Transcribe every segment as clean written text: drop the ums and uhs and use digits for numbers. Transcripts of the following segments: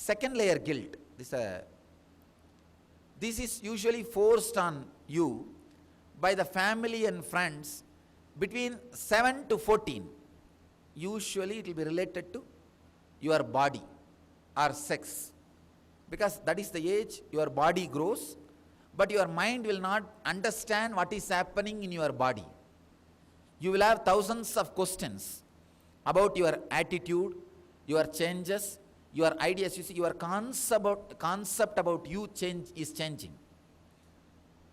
Second layer guilt. This is usually forced on you by the family and friends between 7 to 14. Usually it will be related to your body or sex, because that is the age your body grows, but your mind will not understand what is happening in your body. You will have thousands of questions about your attitude, your changes, your ideas. You see, your concept about you is changing.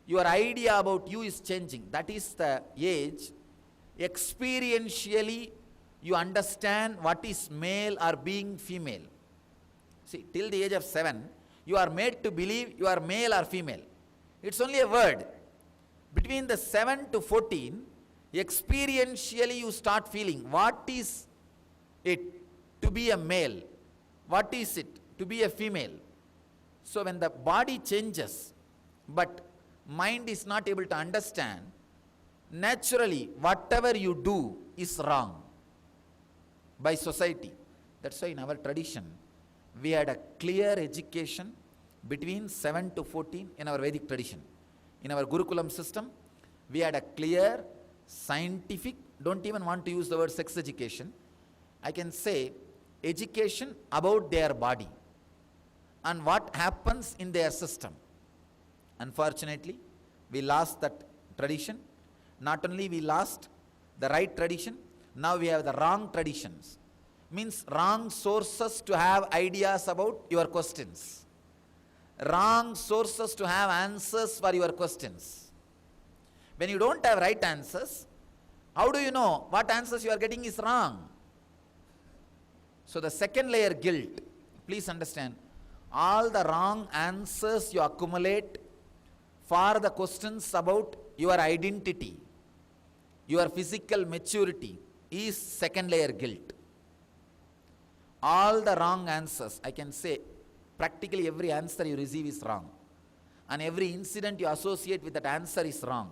Your idea about you is changing. That is the age. Experientially, you understand what is male or being female. See, till the age of 7, you are made to believe you are male or female. It's only a word. Between the 7 to 14, experientially you start feeling what is it to be a male, what is it to be a female. So when the body changes, but mind is not able to understand, naturally whatever you do is wrong by society. That's why in our tradition, we had a clear education between 7 to 14 in our Vedic tradition. In our Gurukulam system, we had a clear, scientific, don't even want to use the word sex education, I can say education about their body and what happens in their system. Unfortunately, we lost that tradition. Not only we lost the right tradition, now we have the wrong traditions. Means wrong sources to have ideas about your questions. Wrong sources to have answers for your questions. When you don't have right answers, how do you know what answers you are getting is wrong? So the second layer guilt, please understand, all the wrong answers you accumulate for the questions about your identity, your physical maturity, is second layer guilt. All the wrong answers, I can say practically every answer you receive is wrong, and every incident you associate with that answer is wrong.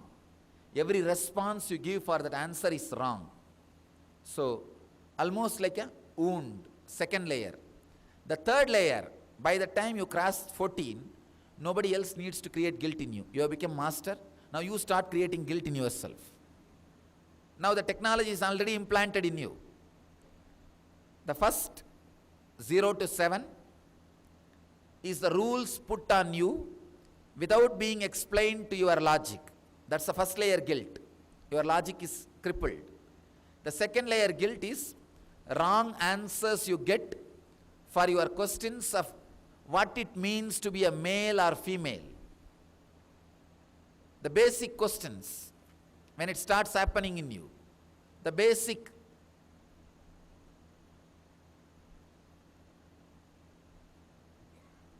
Every response you give for that answer is wrong. So almost like a wound, second layer. The third layer, by the time you cross 14, nobody else needs to create guilt in you. You have become master. Now you start creating guilt in yourself. Now the technology is already implanted in you. The first 0 to 7 is the rules put on you without being explained to your logic. That's the first layer guilt. Your logic is crippled. The second layer guilt is wrong answers you get for your questions of what it means to be a male or female. The basic questions, when it starts happening in you, the basic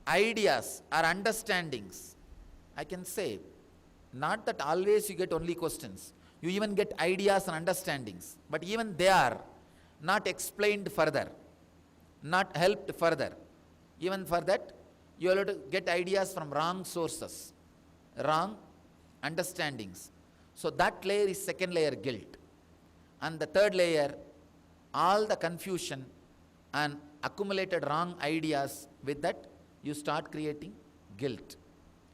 ideas or understandings, I can say, not that always you get only questions, you even get ideas and understandings, but even they are not explained further, not helped further. Even for that, you have to get ideas from wrong sources, wrong understandings. So that layer is second layer guilt. And the third layer, all the confusion and accumulated wrong ideas, with that you start creating guilt.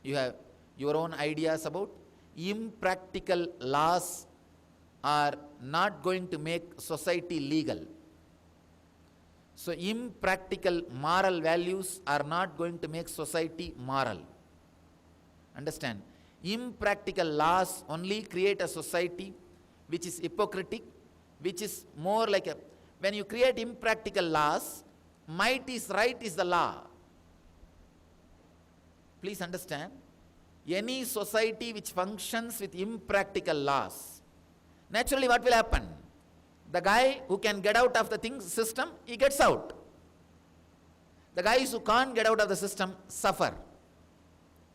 You have your own ideas about impractical laws are not going to make society legal. So impractical moral values are not going to make society moral. Understand? Impractical laws only create a society which is hypocritic, which is more like a, when you create impractical laws, might is right is the law. Please understand, any society which functions with impractical laws, naturally what will happen? The guy who can get out of the system, he gets out. The guys who can't get out of the system suffer.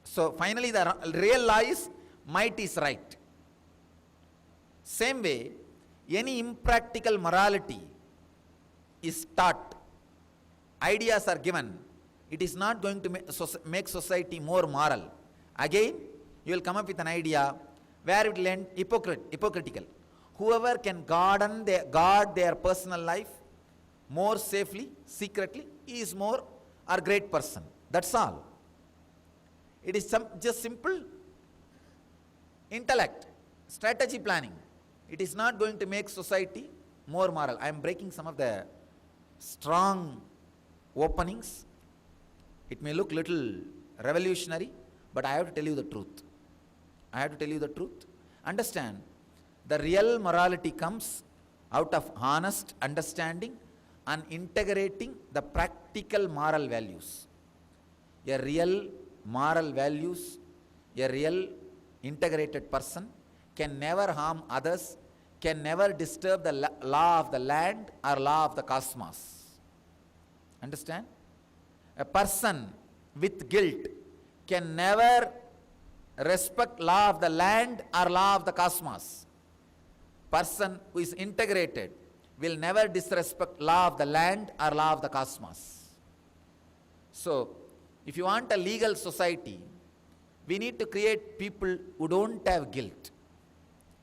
So finally the real law is might is right. Same way, any impractical morality is taught, ideas are given, it is not going to make society more moral. Again, you will come up with an idea where it will end hypocritical. Whoever can guard their personal life more safely, secretly, he is more or great person. That's all. It is just simple intellect, strategy planning. It is not going to make society more moral. I am breaking some of the strong openings. It may look little revolutionary, but I have to tell you the truth. I have to tell you the truth. Understand, the real morality comes out of honest understanding and integrating the practical moral values. A real moral values, a real integrated person can never harm others, can never disturb the law of the land or law of the cosmos. Understand? A person with guilt can never respect law of the land or law of the cosmos. Person who is integrated will never disrespect law of the land or law of the cosmos. So, if you want a legal society, we need to create people who don't have guilt.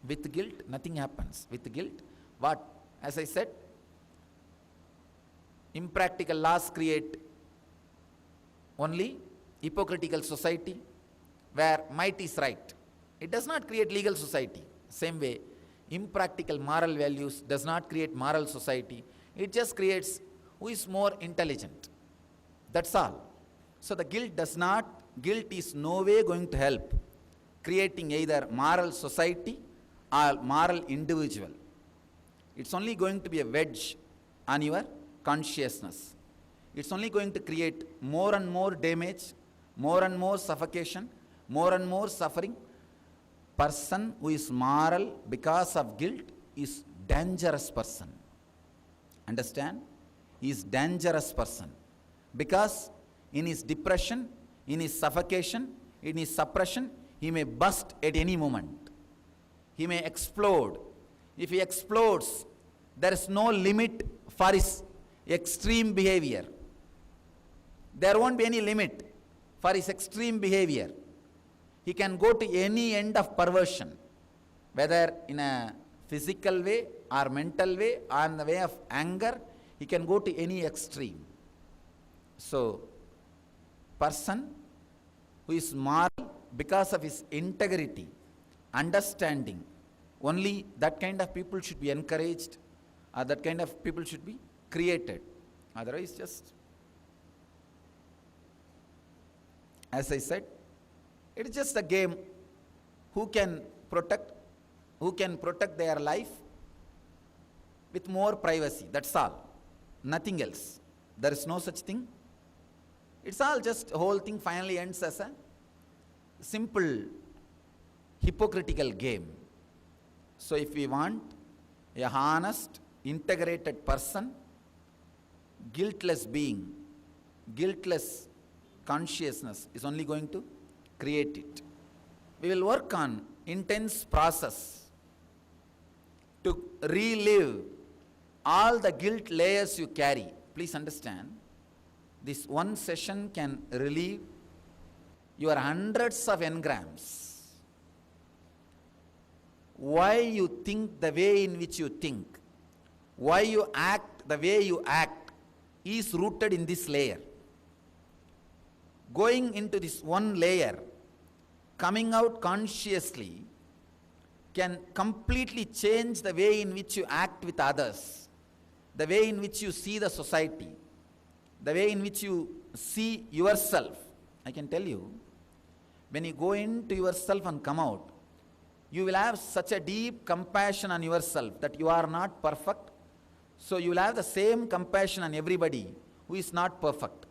With guilt, nothing happens. With guilt, what? As I said, impractical laws create only hypocritical society where might is right. It does not create legal society. Same way, impractical moral values does not create moral society. It just creates who is more intelligent. That's all. So the guilt is no way going to help creating either moral society or moral individual. It's only going to be a wedge on your consciousness. It's only going to create more and more damage, more and more suffocation, more and more suffering. Person who is moral because of guilt is dangerous person. Understand? He is dangerous person. Because in his depression, in his suffocation, in his suppression, he may burst at any moment. He may explode. If he explodes, there is no limit for his extreme behavior. There won't be any limit for his extreme behavior. He can go to any end of perversion, whether in a physical way or mental way or in the way of anger. He can go to any extreme. So, person who is moral because of his integrity, understanding, only that kind of people should be encouraged, or that kind of people should be created. Otherwise, just, as I said, it is just a game. Who can protect their life with more privacy? That's all. Nothing else. There is no such thing. It's all just, whole thing finally ends as a simple hypocritical game. So if we want a honest, integrated person, guiltless being, guiltless consciousness is only going to create it. We will work on intense process to relive all the guilt layers you carry. Please understand, this one session can relieve your hundreds of engrams. Why you think the way in which you think, why you act the way you act, is rooted in this layer. Going into this one layer, coming out consciously, can completely change the way in which you act with others, the way in which you see the society, the way in which you see yourself. I can tell you, when you go into yourself and come out, you will have such a deep compassion on yourself that you are not perfect. So you will have the same compassion on everybody who is not perfect.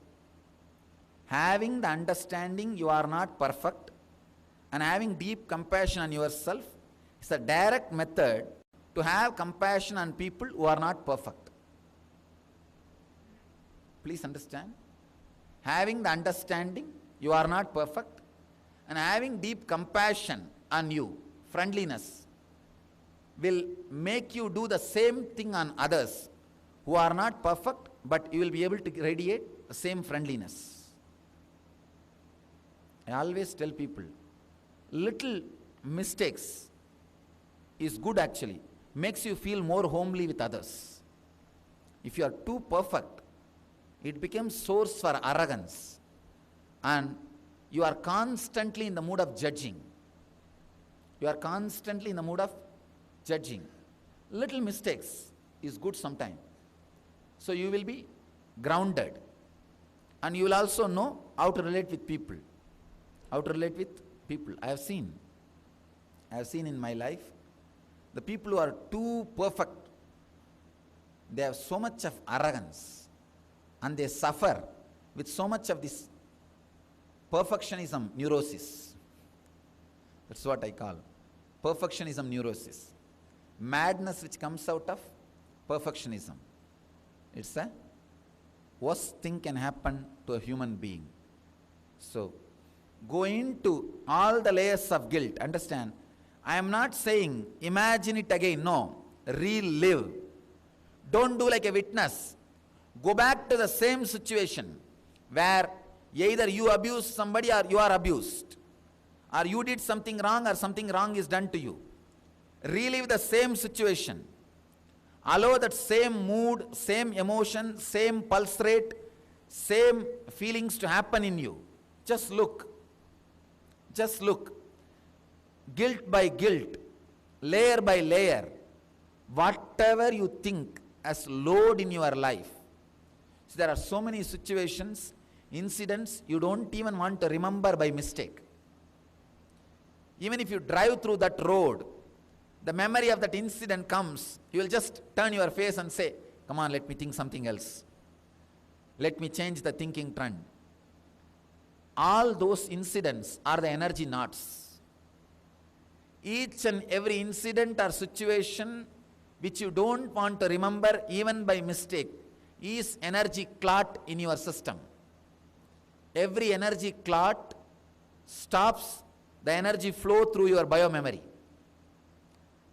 Having the understanding you are not perfect and having deep compassion on yourself is a direct method to have compassion on people who are not perfect. Please understand. Having the understanding you are not perfect and having deep compassion on you, friendliness, will make you do the same thing on others who are not perfect, but you will be able to radiate the same friendliness. I always tell people, little mistakes is good actually, makes you feel more homely with others. If you are too perfect, it becomes source for arrogance. And you are constantly in the mood of judging. You are constantly in the mood of judging. Little mistakes is good sometime. So you will be grounded. And you will also know how to relate with people. How to relate with people. I have seen in my life, the people who are too perfect, they have so much of arrogance and they suffer with so much of this perfectionism neurosis. That's what I call perfectionism neurosis. Madness which comes out of perfectionism. It's a worst thing can happen to a human being. So, go into all the layers of guilt. Understand, I am not saying imagine it again. No, relive. Don't do like a witness. Go back to the same situation where either you abused somebody or you are abused, or you did something wrong or something wrong is done to you. Relive the same situation. Allow that same mood, same emotion, same pulse rate, same feelings to happen in you. Just look. Just look. Guilt by guilt, layer by layer, whatever you think as load in your life. So there are so many situations, incidents you don't even want to remember by mistake. Even if you drive through that road, the memory of that incident comes, you will just turn your face and say, come on, let me think something else. Let me change the thinking trend. All those incidents are the energy knots. Each and every incident or situation which you don't want to remember even by mistake is energy clot in your system. Every energy clot stops the energy flow through your biomemory,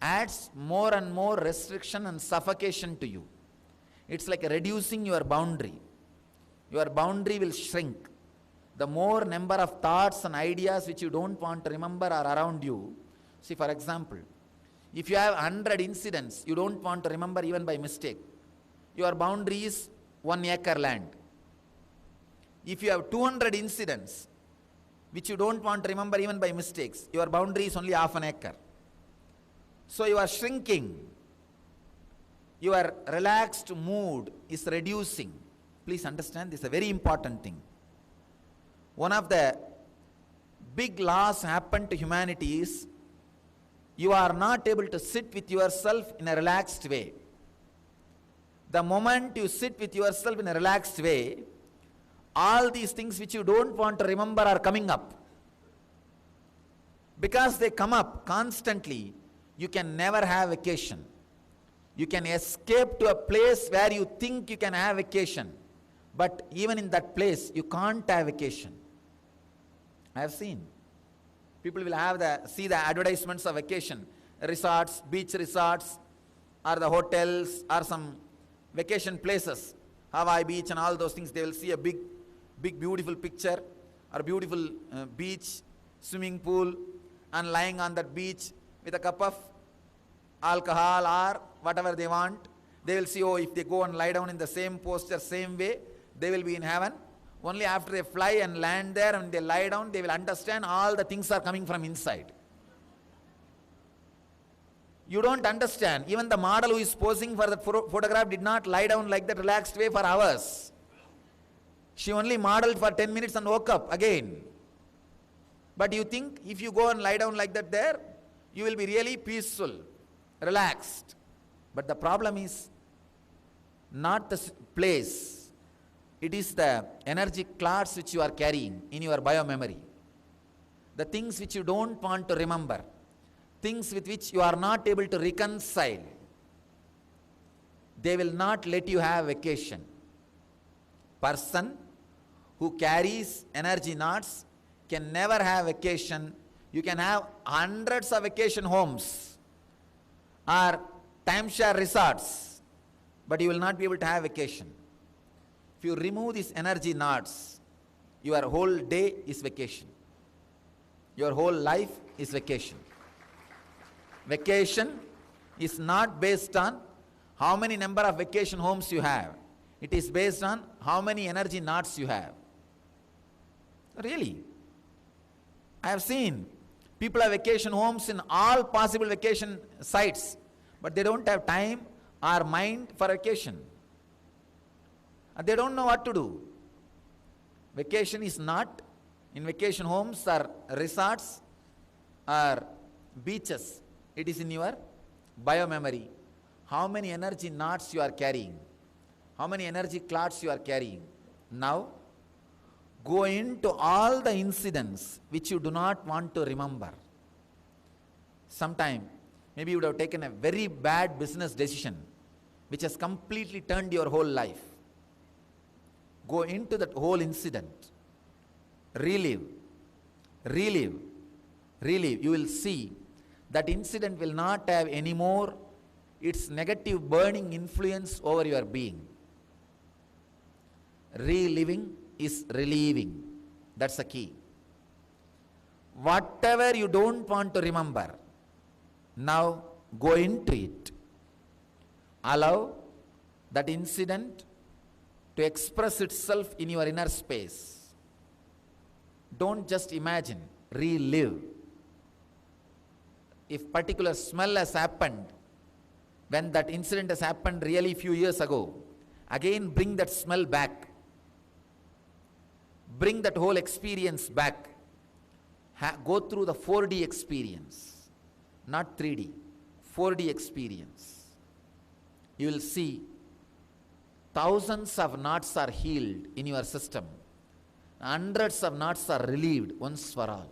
adds more and more restriction and suffocation to you. It's like reducing your boundary. Your boundary will shrink. The more number of thoughts and ideas which you don't want to remember are around you. See, for example, if you have 100 incidents you don't want to remember even by mistake, your boundary is 1 acre land. If you have 200 incidents which you don't want to remember even by mistakes, your boundary is only half an acre. So you are shrinking. Your relaxed mood is reducing. Please understand, this is a very important thing. One of the big loss happened to humanity is you are not able to sit with yourself in a relaxed way. The moment you sit with yourself in a relaxed way, all these things which you don't want to remember are coming up. Because they come up constantly, you can never have vacation. You can escape to a place where you think you can have vacation, but even in that place, you can't have vacation. I have seen. People will see the advertisements of vacation, resorts, beach resorts, or the hotels, or some vacation places, Hawaii beach and all those things. They will see a big beautiful picture, or beautiful beach, swimming pool, and lying on that beach with a cup of alcohol or whatever they want. They will see, oh, if they go and lie down in the same posture, same way, they will be in heaven. Only after they fly and land there and they lie down, they will understand all the things are coming from inside. You don't understand. Even the model who is posing for that photograph did not lie down like that relaxed way for hours. She only modeled for 10 minutes and woke up again. But you think if you go and lie down like that there, you will be really peaceful, relaxed. But the problem is not the place. It is the energy clouds which you are carrying in your biomemory. The things which you don't want to remember. Things with which you are not able to reconcile. They will not let you have vacation. Person who carries energy knots can never have vacation. You can have hundreds of vacation homes or timeshare resorts, but you will not be able to have vacation. If you remove these energy knots, your whole day is vacation. Your whole life is vacation. Vacation is not based on how many number of vacation homes you have. It is based on how many energy knots you have. Really. I have seen people have vacation homes in all possible vacation sites, but they don't have time or mind for vacation. And they don't know what to do. Vacation is not in vacation homes or resorts or beaches. It is in your biomemory. How many energy knots you are carrying? How many energy clouds you are carrying? Now, go into all the incidents which you do not want to remember. Sometime, maybe you would have taken a very bad business decision which has completely turned your whole life. Go into that whole incident. Relive. Relive. Relive. You will see that incident will not have any more its negative burning influence over your being. Reliving is relieving. That's the key. Whatever you don't want to remember, now go into it. Allow that incident to express itself in your inner space. Don't just imagine, relive. If particular smell has happened, when that incident has happened really few years ago, again bring that smell back. Bring that whole experience back. Go through the 4D experience, not 3D, 4D experience. You will see thousands of knots are healed in your system. Hundreds of knots are relieved once for all.